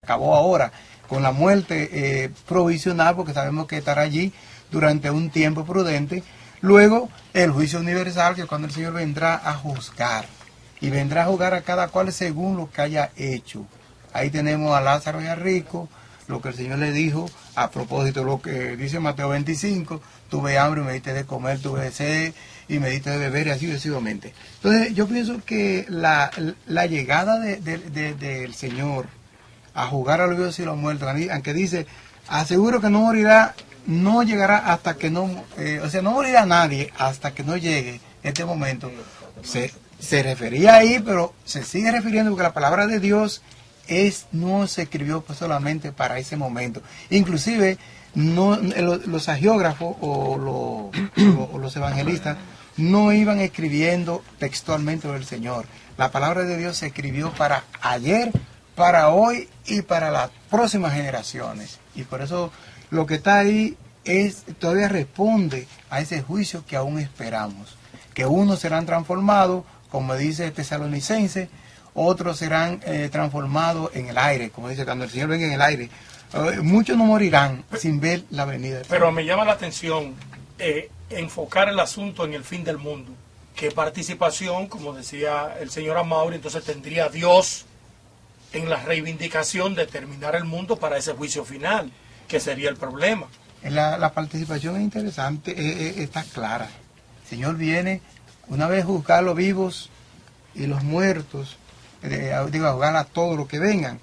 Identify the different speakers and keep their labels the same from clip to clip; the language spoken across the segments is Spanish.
Speaker 1: acabó ahora con la muerte provisional, porque sabemos que estará allí durante un tiempo prudente. Luego el juicio universal, que es cuando el Señor vendrá a juzgar, y vendrá a juzgar a cada cual según lo que haya hecho. Ahí tenemos a Lázaro y a Rico, lo que el Señor le dijo a propósito de lo que dice Mateo 25, tuve hambre y me diste de comer, tuve sed y me diste de beber, y así sucesivamente. Entonces yo pienso que la llegada del Señor a juzgar a los vivos y los muertos, aunque dice, aseguro que no morirá, no llegará hasta que no, no morirá nadie hasta que no llegue este momento. Se refería ahí, pero se sigue refiriendo porque la palabra de Dios no se escribió pues solamente para ese momento. Inclusive los agiógrafos o los evangelistas no iban escribiendo textualmente del Señor. La palabra de Dios se escribió para ayer, para hoy y para las próximas generaciones. Y por eso lo que está ahí todavía responde a ese juicio que aún esperamos. Que unos serán transformados, como dice Tesalonicenses, otros serán transformados en el aire, como dice, cuando el Señor venga en el aire. Muchos no morirán sin ver la venida del Señor.
Speaker 2: Pero me llama la atención enfocar el asunto en el fin del mundo. ¿Qué participación, como decía el señor Amaury, entonces tendría Dios en la reivindicación de terminar el mundo para ese juicio final, que sería el problema?
Speaker 1: La participación es interesante, está clara. El Señor viene una vez a juzgar a los vivos y los muertos, a juzgar a todos los que vengan.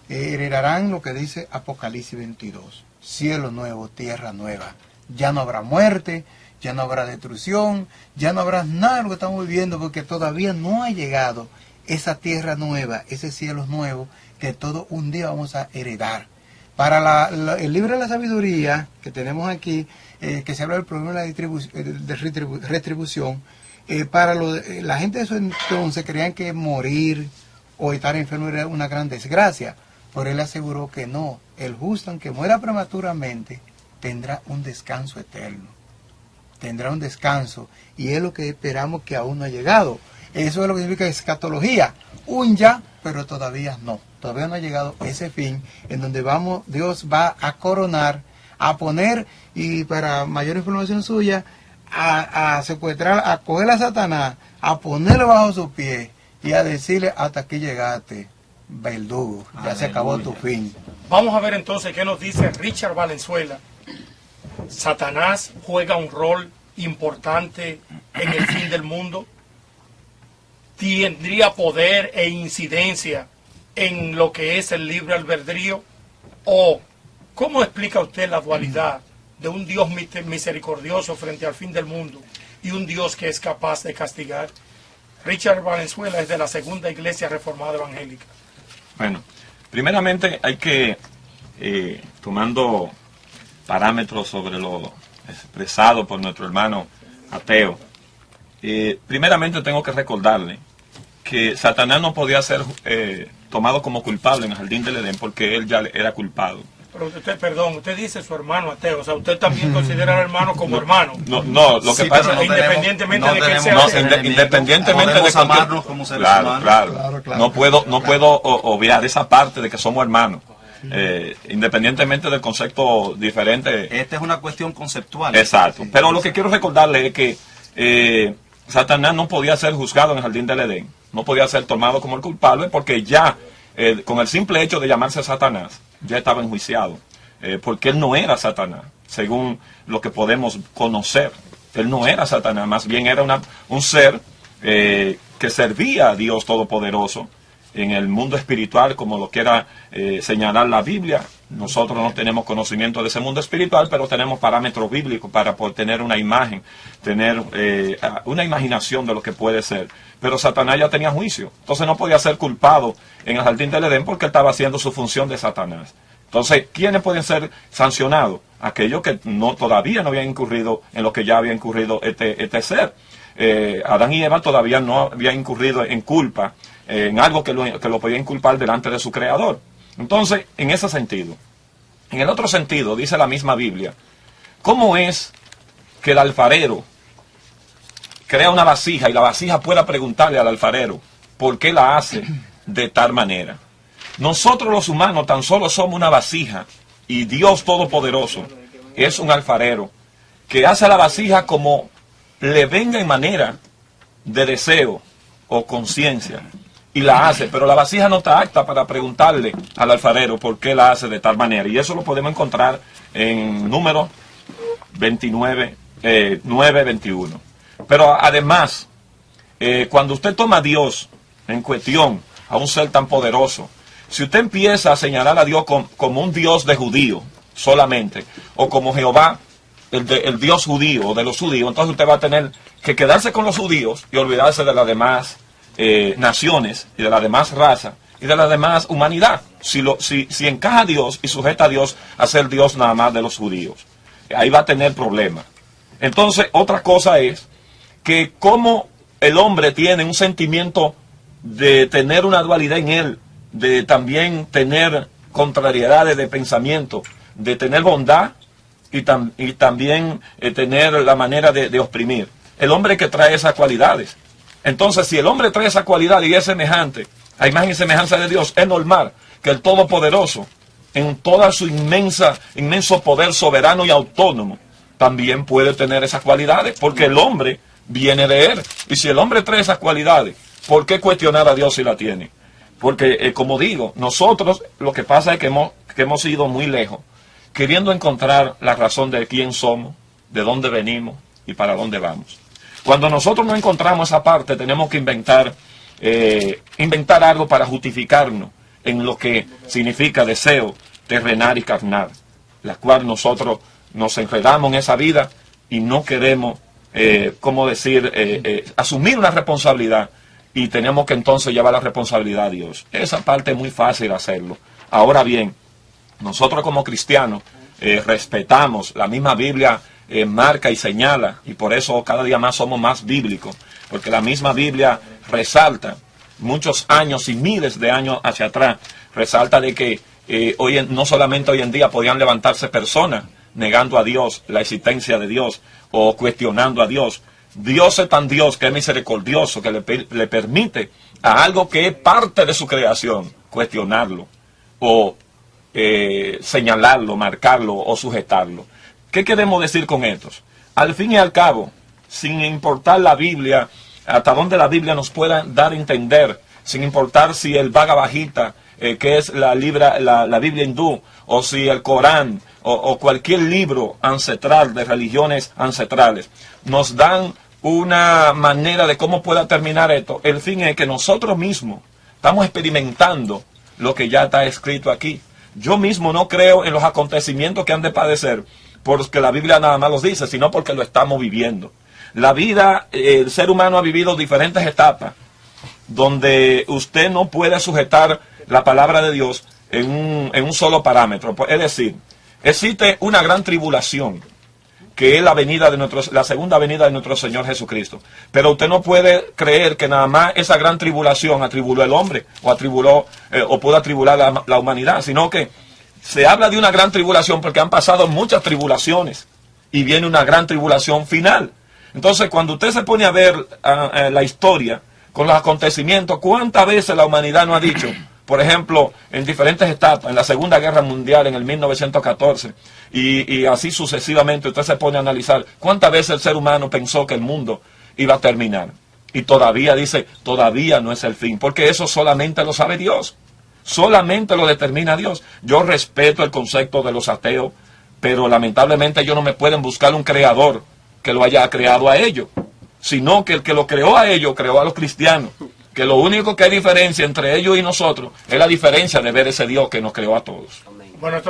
Speaker 1: Heredarán lo que dice Apocalipsis 22, cielo nuevo, tierra nueva. Ya no habrá muerte, ya no habrá destrucción, ya no habrá nada de lo que estamos viviendo, porque todavía no ha llegado esa tierra nueva, ese cielo nuevo, que todo un día vamos a heredar. Para el libro de la sabiduría que tenemos aquí, que se habla del problema de retribución, para la gente de eso entonces creían que morir o estar enfermo era una gran desgracia, pero él aseguró que no, el justo, aunque muera prematuramente, tendrá un descanso eterno, tendrá un descanso, y es lo que esperamos que aún no ha llegado. Eso es lo que significa escatología, un ya, pero todavía no ha llegado ese fin en donde Dios va a coronar, a poner, y para mayor información suya, a secuestrar, a coger a Satanás, a ponerlo bajo sus pies y a decirle: hasta aquí llegaste, verdugo, ya se acabó tu fin.
Speaker 2: Vamos a ver entonces qué nos dice Richard Valenzuela. Satanás juega un rol importante en el fin del mundo. ¿Tendría poder e incidencia en lo que es el libre albedrío? ¿O cómo explica usted la dualidad de un Dios misericordioso frente al fin del mundo y un Dios que es capaz de castigar? Richard Valenzuela es de la Segunda Iglesia Reformada Evangélica.
Speaker 3: Bueno, primeramente hay que, tomando parámetros sobre lo expresado por nuestro hermano ateo, primeramente tengo que recordarle que Satanás no podía ser tomado como culpable en el jardín del Edén porque él ya era culpado.
Speaker 2: Pero usted dice su hermano ateo, o sea, usted también considera al hermano como hermano.
Speaker 3: No, lo que pasa es que
Speaker 2: independientemente de que sea
Speaker 3: independientemente de
Speaker 4: amarnos como seres humanos.
Speaker 3: Claro. No puedo obviar esa parte de que somos hermanos. Independientemente del concepto diferente.
Speaker 4: Esta es una cuestión conceptual.
Speaker 3: Exacto. Pero lo que quiero recordarle es que Satanás no podía ser juzgado en el jardín del Edén. No podía ser tomado como el culpable porque ya, con el simple hecho de llamarse Satanás, ya estaba enjuiciado. Porque él no era Satanás, según lo que podemos conocer. Él no era Satanás, más bien era un ser que servía a Dios Todopoderoso en el mundo espiritual, como lo quiera señalar la Biblia. Nosotros no tenemos conocimiento de ese mundo espiritual, pero tenemos parámetros bíblicos para poder tener una imagen, tener una imaginación de lo que puede ser. Pero Satanás ya tenía juicio, entonces no podía ser culpado en el jardín del Edén porque él estaba haciendo su función de Satanás. Entonces, ¿quiénes pueden ser sancionados? Aquellos que todavía no habían incurrido en lo que ya había incurrido este ser. Adán y Eva todavía no habían incurrido en culpa, en algo que lo podía inculpar delante de su creador. Entonces, en ese sentido. En el otro sentido, dice la misma Biblia, ¿cómo es que el alfarero crea una vasija y la vasija pueda preguntarle al alfarero por qué la hace de tal manera? Nosotros los humanos tan solo somos una vasija y Dios Todopoderoso es un alfarero que hace la vasija como le venga en manera de deseo o conciencia y la hace, pero la vasija no está apta para preguntarle al alfarero por qué la hace de tal manera, y eso lo podemos encontrar en Números 9:21. Pero además, cuando usted toma a Dios en cuestión, a un ser tan poderoso, si usted empieza a señalar a Dios como un Dios de judío solamente, o como Jehová, el Dios judío o de los judíos, entonces usted va a tener que quedarse con los judíos y olvidarse de las demás naciones y de las demás razas y de la demás humanidad. Si encaja a Dios y sujeta a Dios a ser Dios nada más de los judíos, ahí va a tener problemas. Entonces, otra cosa es que como el hombre tiene un sentimiento de tener una dualidad en él, de también tener contrariedades de pensamiento, de tener bondad y también tener la manera de oprimir. El hombre que trae esas cualidades. Entonces, si el hombre trae esa cualidad y es semejante, a imagen y semejanza de Dios, es normal que el Todopoderoso, en toda su inmenso poder soberano y autónomo, también puede tener esas cualidades, porque el hombre viene de él. Y si el hombre trae esas cualidades, ¿por qué cuestionar a Dios si la tiene? Porque, como digo, nosotros lo que pasa es que hemos ido muy lejos, queriendo encontrar la razón de quién somos, de dónde venimos y para dónde vamos. Cuando nosotros no encontramos esa parte, tenemos que inventar algo para justificarnos en lo que significa deseo terrenal y carnal, la cual nosotros nos enredamos en esa vida y no queremos, asumir una responsabilidad, y tenemos que entonces llevar la responsabilidad a Dios. Esa parte es muy fácil hacerlo. Ahora bien, nosotros como cristianos respetamos, la misma Biblia marca y señala, y por eso cada día más somos más bíblicos, porque la misma Biblia resalta, muchos años y miles de años hacia atrás, resalta de que no solamente hoy en día podían levantarse personas negando a Dios, la existencia de Dios, o cuestionando a Dios. Dios es tan Dios que es misericordioso, que le permite a algo que es parte de su creación cuestionarlo, o señalarlo, marcarlo o sujetarlo. ¿Qué queremos decir con esto? Al fin y al cabo, sin importar la Biblia, hasta donde la Biblia nos pueda dar a entender, sin importar si el Bhagavad Gita, que es la Biblia hindú, o si el Corán, o cualquier libro ancestral de religiones ancestrales, nos dan una manera de cómo pueda terminar esto. El fin es que nosotros mismos estamos experimentando lo que ya está escrito aquí. Yo mismo no creo en los acontecimientos que han de padecer porque la Biblia nada más los dice, sino porque lo estamos viviendo. La vida, el ser humano ha vivido diferentes etapas donde usted no puede sujetar la palabra de Dios en un solo parámetro. Es decir, existe una gran tribulación, que es la segunda venida de nuestro Señor Jesucristo. Pero usted no puede creer que nada más esa gran tribulación atribuló el hombre, o pudo atribular la humanidad, sino que se habla de una gran tribulación porque han pasado muchas tribulaciones y viene una gran tribulación final. Entonces, cuando usted se pone a ver la historia con los acontecimientos, ¿cuántas veces la humanidad no ha dicho? Por ejemplo, en diferentes etapas, en la Segunda Guerra Mundial, en el 1914, y así sucesivamente, usted se pone a analizar cuántas veces el ser humano pensó que el mundo iba a terminar. Y todavía dice, todavía no es el fin, porque eso solamente lo sabe Dios. Solamente lo determina Dios. Yo respeto el concepto de los ateos, pero lamentablemente ellos no me pueden buscar un creador que lo haya creado a ellos, sino que el que lo creó a ellos, creó a los cristianos. Que lo único que hay diferencia entre ellos y nosotros es la diferencia de ver ese Dios que nos creó a todos.
Speaker 2: Bueno,